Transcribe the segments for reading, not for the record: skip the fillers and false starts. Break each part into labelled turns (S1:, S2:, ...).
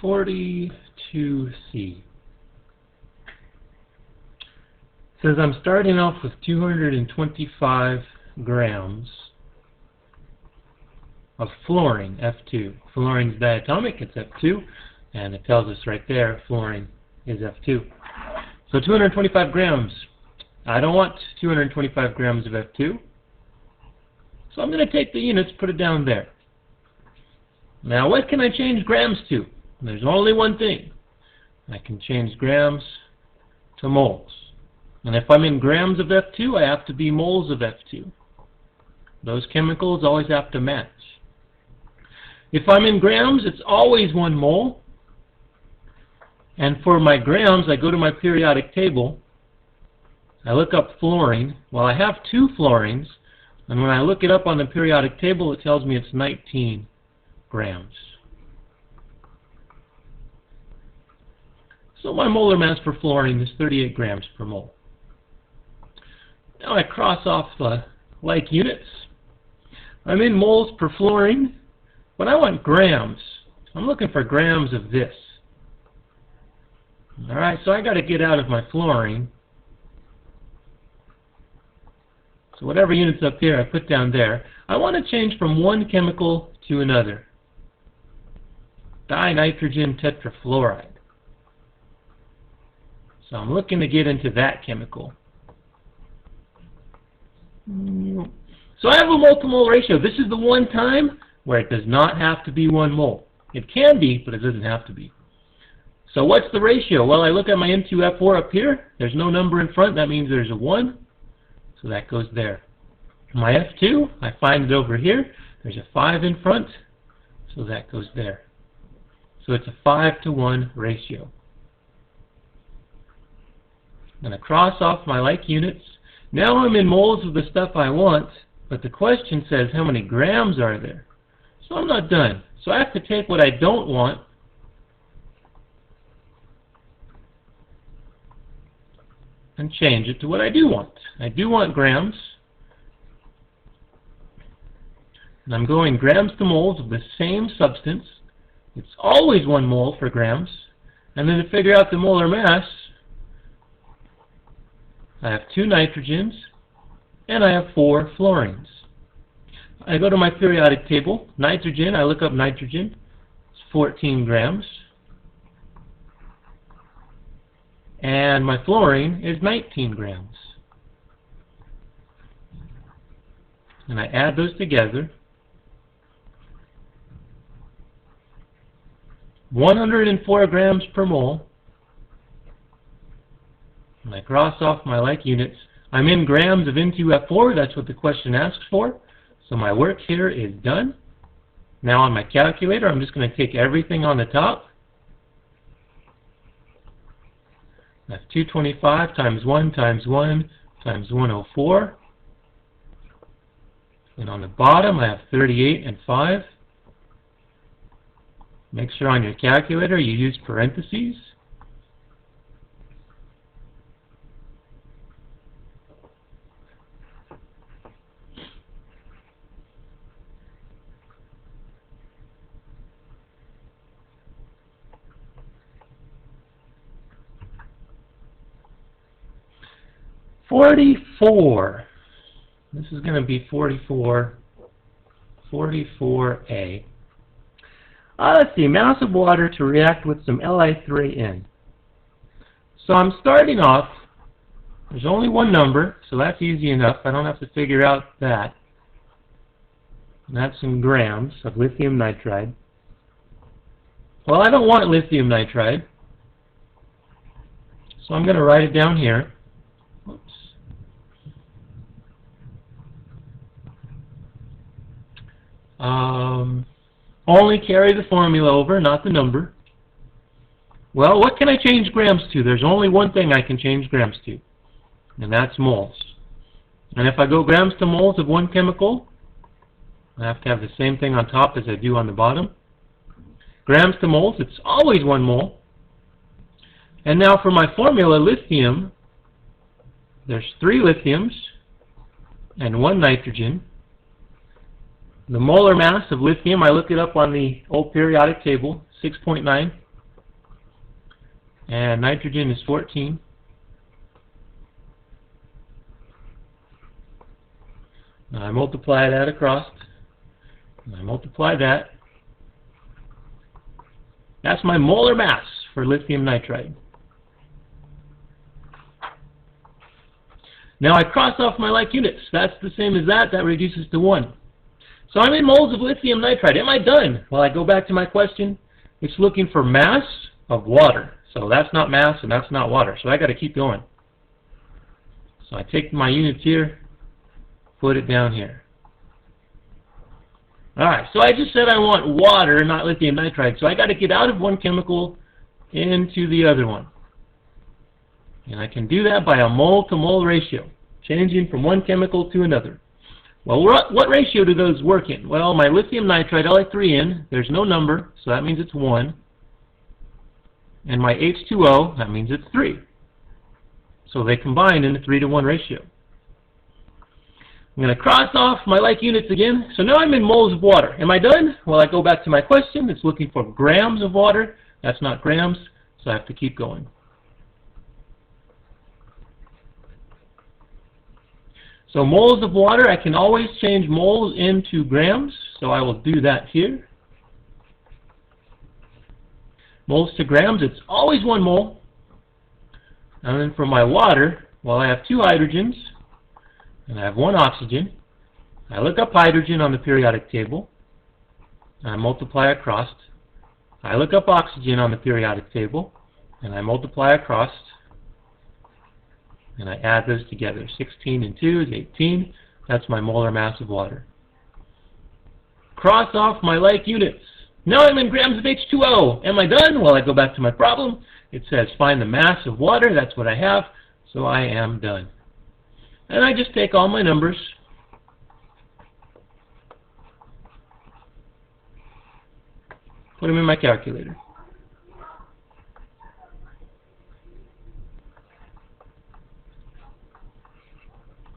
S1: 42C. Says I'm starting off with 225 grams of fluorine, F2. Fluorine is diatomic, it's F2, and it tells us right there fluorine is F2. So 225 grams. I don't want 225 grams of F2, so I'm going to take the units, put it down there. Now what can I change grams to? There's only one thing. I can change grams to moles. And if I'm in grams of F2, I have to be moles of F2. Those chemicals always have to match. If I'm in grams, it's always 1 mole. And for my grams, I go to my periodic table. I look up fluorine. Well, I have 2 fluorines. And when I look it up on the periodic table, it tells me it's 19 grams. So my molar mass for fluorine is 38 grams per mole. Now I cross off the like units. I'm in moles per fluorine, but I want grams. I'm looking for grams of this. Alright, so I got to get out of my fluorine. So whatever unit's up here, I put down there. I want to change from one chemical to another. Dinitrogen tetrafluoride. So I'm looking to get into that chemical. So I have a mole-to-mole ratio. This is the one time where it does not have to be 1 mole. It can be, but it doesn't have to be. So what's the ratio? Well, I look at my N2F4 up here. There's no number in front. That means there's a 1. So that goes there. My F2, I find it over here. There's a 5 in front. So that goes there. So it's a 5-to-1 ratio. I'm going to cross off my like units. Now I'm in moles of the stuff I want, but the question says how many grams are there? So I'm not done. So I have to take what I don't want and change it to what I do want. I do want grams. And I'm going grams to moles of the same substance. It's always 1 mole for grams. And then to figure out the molar mass, I have 2 nitrogens, and I have 4 fluorines. I go to my periodic table. Nitrogen, I look up nitrogen. It's 14 grams. And my fluorine is 19 grams. And I add those together. 104 grams per mole. And I cross off my like units. I'm in grams of N2F4. That's what the question asks for. So my work here is done. Now on my calculator, I'm just going to take everything on the top. That's 225 times 1 times 1 times 104. And on the bottom, I have 38 and 5. Make sure on your calculator you use parentheses. "44. This is going to be 44. 44A. Let's see, mass of water to react with some Li3N. So I'm starting off, there's only one number, so that's easy enough. I don't have to figure out that. And that's in grams of lithium nitride. Well, I don't want lithium nitride, so I'm going to write it down here. Oops. Only carry the formula over, not the number. Well, what can I change grams to? There's only one thing I can change grams to, and that's moles. And if I go grams to moles of one chemical, I have to have the same thing on top as I do on the bottom. Grams to moles, it's always 1 mole. And now for my formula, lithium, there's 3 lithiums and 1 nitrogen. The molar mass of lithium, I look it up on the old periodic table, 6.9 and nitrogen is 14. Now I multiply that across, and I multiply that. That's my molar mass for lithium nitride. Now I cross off my like units. That's the same as that. That reduces to 1. So I'm in moles of lithium nitride. Am I done? Well, I go back to my question. It's looking for mass of water. So that's not mass and that's not water. So I got to keep going. So I take my units here, put it down here. Alright, so I just said I want water, not lithium nitride. So I got to get out of one chemical into the other one. And I can do that by a mole-to-mole ratio, changing from one chemical to another. Well, what ratio do those work in? Well, my lithium nitride, Li3N, there's no number, so that means it's 1. And my H2O, that means it's 3. So they combine in a 3-to-1 ratio. I'm going to cross off my like units again. So now I'm in moles of water. Am I done? Well, I go back to my question. It's looking for grams of water. That's not grams, so I have to keep going. So moles of water, I can always change moles into grams, so I will do that here. Moles to grams, it's always 1 mole. And then for my water, well, I have 2 hydrogens, and I have 1 oxygen. I look up hydrogen on the periodic table, and I multiply across. I look up oxygen on the periodic table, and I multiply across. And I add those together. 16 and 2 is 18. That's my molar mass of water. Cross off my like units. Now I'm in grams of H2O. Am I done? Well, I go back to my problem. It says find the mass of water. That's what I have. So I am done. And I just take all my numbers. Put them in my calculator.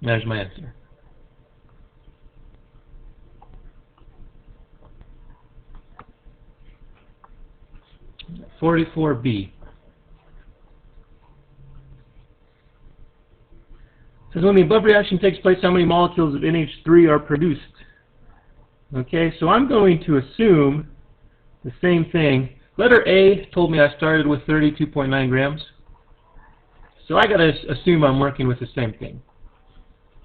S1: There's my answer. (44B). Says when the above reaction takes place, how many molecules of NH3 are produced? Okay, so I'm going to assume the same thing. Letter A told me I started with 32.9 grams. So I got to assume I'm working with the same thing.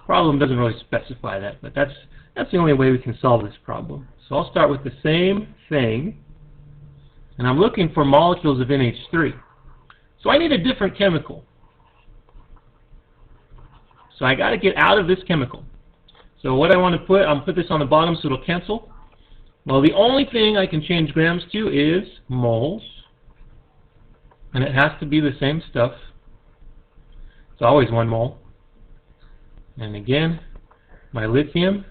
S1: Problem doesn't really specify that, but that's the only way we can solve this problem. So I'll start with the same thing, and I'm looking for molecules of NH3. So I need a different chemical. So I got to get out of this chemical. So what I want to put, I'm put this on the bottom so it'll cancel. Well, the only thing I can change grams to is moles, and it has to be the same stuff. It's always 1 mole. And again, my lithium,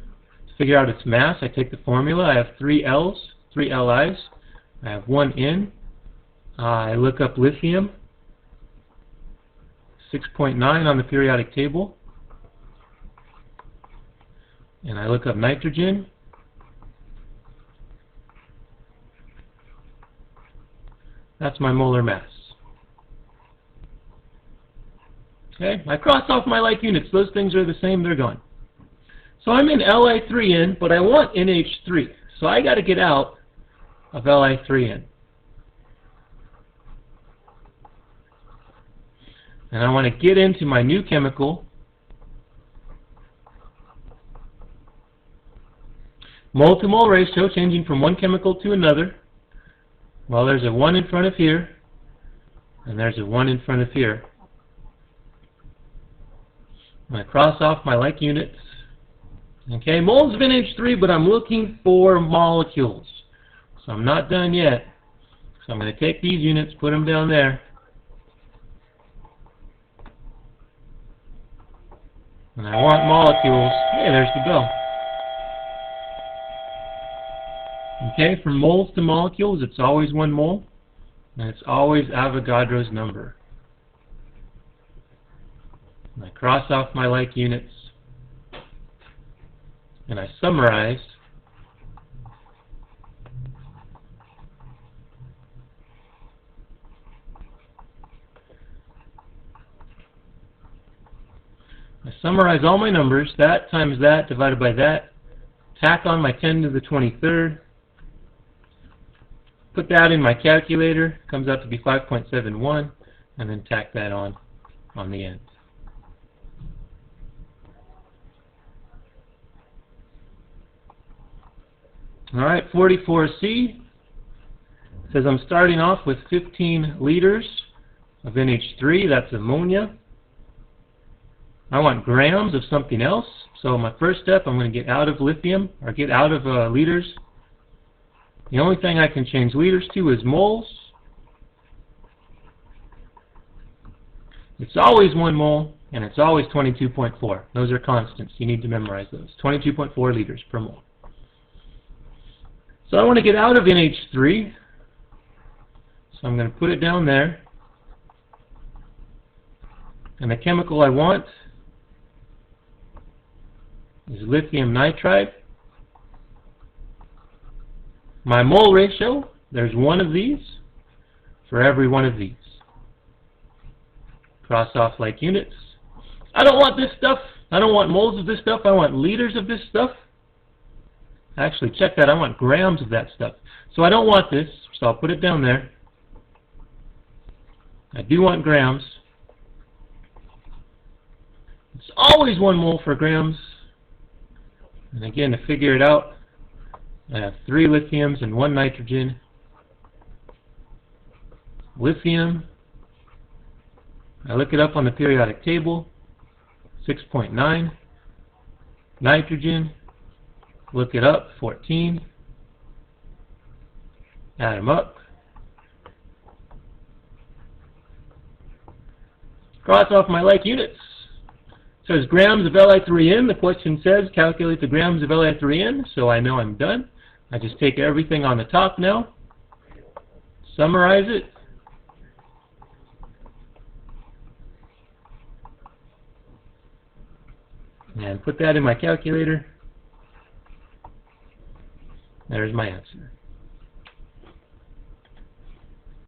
S1: to figure out its mass, I take the formula. I have 3 L's, 3 Li's. I have 1 N. I look up lithium, 6.9 on the periodic table. And I look up nitrogen. That's my molar mass. Okay, I cross off my like units. Those things are the same, they're gone. So I'm in Li3N, but I want NH3. So I got to get out of Li3N. And I want to get into my new chemical. Mole-to-mole ratio, changing from one chemical to another. Well, there's a 1 in front of here, and there's a 1 in front of here. I'm going to cross off my like units. Okay, moles of NH3, but I'm looking for molecules. So I'm not done yet. So I'm going to take these units, put them down there. And I want molecules. Hey, there's the bell. Okay, from moles to molecules, it's always 1 mole. And it's always Avogadro's number. And I cross off my like units, and I summarize. I summarize all my numbers, that times that divided by that, tack on my 10 to the 23rd, put that in my calculator, comes out to be 5.71, and then tack that on the end. Alright, 44C says I'm starting off with 15 liters of NH3, that's ammonia. I want grams of something else, so my first step I'm going to get out of lithium, or get out of liters. The only thing I can change liters to is moles. It's always 1 mole, and it's always 22.4. Those are constants. You need to memorize those. 22.4 liters per mole. So I want to get out of NH3, so I'm going to put it down there. And the chemical I want is lithium nitride. My mole ratio, there's 1 of these for every 1 of these. Cross off like units. I don't want this stuff. I don't want moles of this stuff. I want liters of this stuff. Actually, check that. I want grams of that stuff. So I don't want this, so I'll put it down there. I do want grams. It's always 1 mole for grams. And again, to figure it out, I have 3 lithiums and 1 nitrogen. Lithium, I look it up on the periodic table, 6.9. Nitrogen, look it up, 14. Add them up. Cross off my like units. It says grams of Li3N. The question says calculate the grams of Li3N, so I know I'm done. I just take everything on the top now, summarize it, and put that in my calculator. There's my answer.